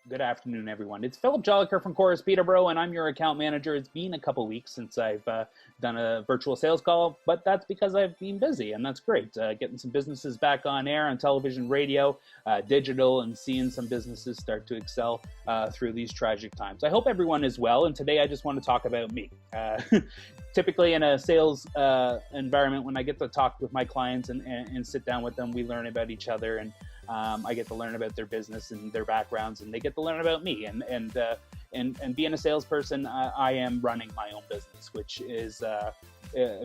Good afternoon, everyone. It's Philip Jolliker from Corus Peterborough, and I'm your account manager. It's been a couple weeks since I've done a virtual sales call, but that's because I've been busy, and that's great. Getting some businesses back on air, on television, radio, digital, and seeing some businesses start to excel through these tragic times. I hope everyone is well, and today I just want to talk about me. Typically in a sales environment, when I get to talk with my clients and sit down with them, we learn about each other, and I get to learn about their business and their backgrounds, and they get to learn about me. And being a salesperson, I am running my own business, which is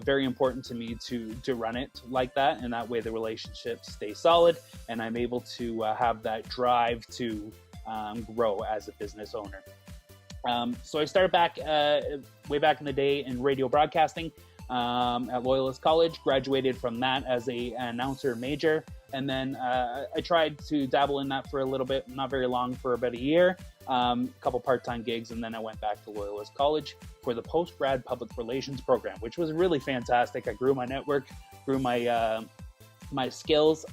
very important to me to run it like that, and that way the relationships stay solid, and I'm able to have that drive to grow as a business owner. So I started back way back in the day in radio broadcasting at Loyalist College, graduated from that as an announcer major. And then I tried to dabble in that for a little bit, not very long, for about a year, a couple part-time gigs, and then I went back to Loyalist College for the post-grad public relations program, which was really fantastic. I grew my network, grew my my skills,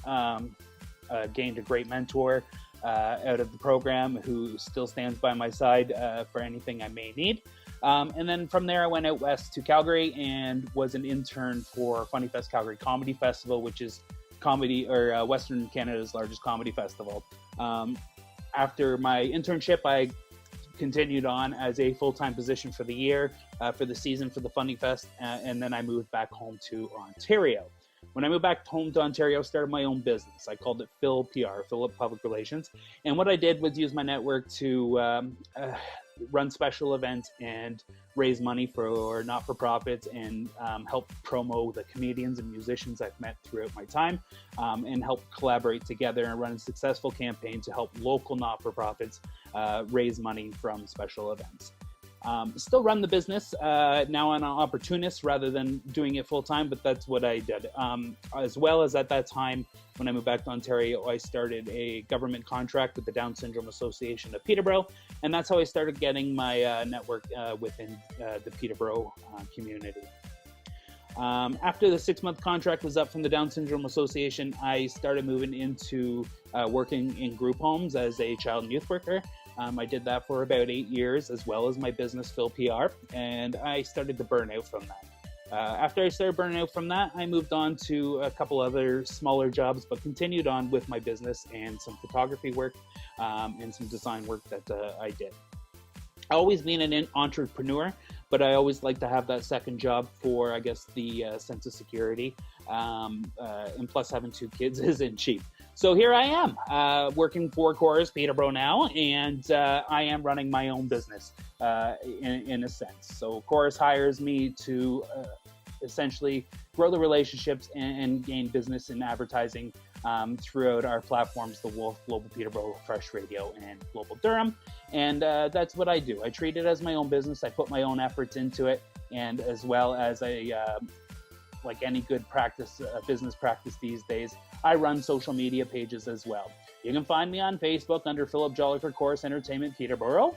gained a great mentor out of the program who still stands by my side for anything I may need. And then from there, I went out west to Calgary and was an intern for Funny Fest Calgary Comedy Festival, which is comedy or Western Canada's largest comedy festival. After my internship, I continued on as a full-time position for the year, for the season for the Funny Fest, and then I moved back home to Ontario. When I moved back home to Ontario, I started my own business. I called it Phil PR, Philip Public Relations. And what I did was use my network to run special events and raise money for not-for-profits and help promo the comedians and musicians I've met throughout my time, and help collaborate together and run a successful campaign to help local not-for-profits raise money from special events. Still run the business. Now I'm an opportunist rather than doing it full time, but that's what I did. As well as at that time, when I moved back to Ontario, I started a government contract with the Down Syndrome Association of Peterborough, and that's how I started getting my network within the Peterborough community. After the 6-month contract was up from the Down Syndrome Association, I started moving into working in group homes as a child and youth worker. I did that for about 8 years, as well as my business, Phil PR, and I started to burn out from that. After I started burning out from that, I moved on to a couple other smaller jobs, but continued on with my business and some photography work and some design work that I did. I always been an entrepreneur, but I always like to have that second job for, I guess, the sense of security. And plus, having 2 kids isn't cheap. So here I am, working for Corus Peterborough now, and I am running my own business in a sense. So Corus hires me to essentially grow the relationships and gain business and advertising throughout our platforms, The Wolf, Global Peterborough, Fresh Radio, and Global Durham. And that's what I do. I treat it as my own business. I put my own efforts into it, and as well as like any good practice, business practice these days, I run social media pages as well. You can find me on Facebook under Philip Jolliker Corus Entertainment Peterborough.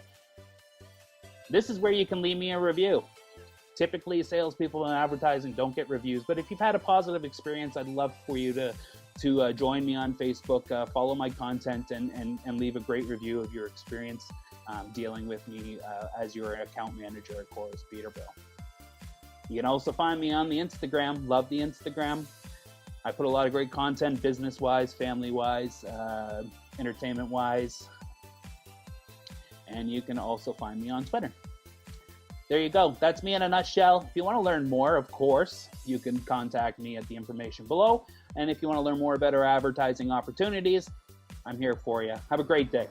This is where you can leave me a review. Typically, salespeople and advertising don't get reviews, but if you've had a positive experience, I'd love for you to join me on Facebook, follow my content, and leave a great review of your experience dealing with me as your account manager at Corus Peterborough. You can also find me on the Instagram. Love the Instagram. I put a lot of great content, business-wise, family-wise, entertainment-wise. And you can also find me on Twitter. There you go. That's me in a nutshell. If you want to learn more, of course, you can contact me at the information below. And if you want to learn more about our advertising opportunities, I'm here for you. Have a great day.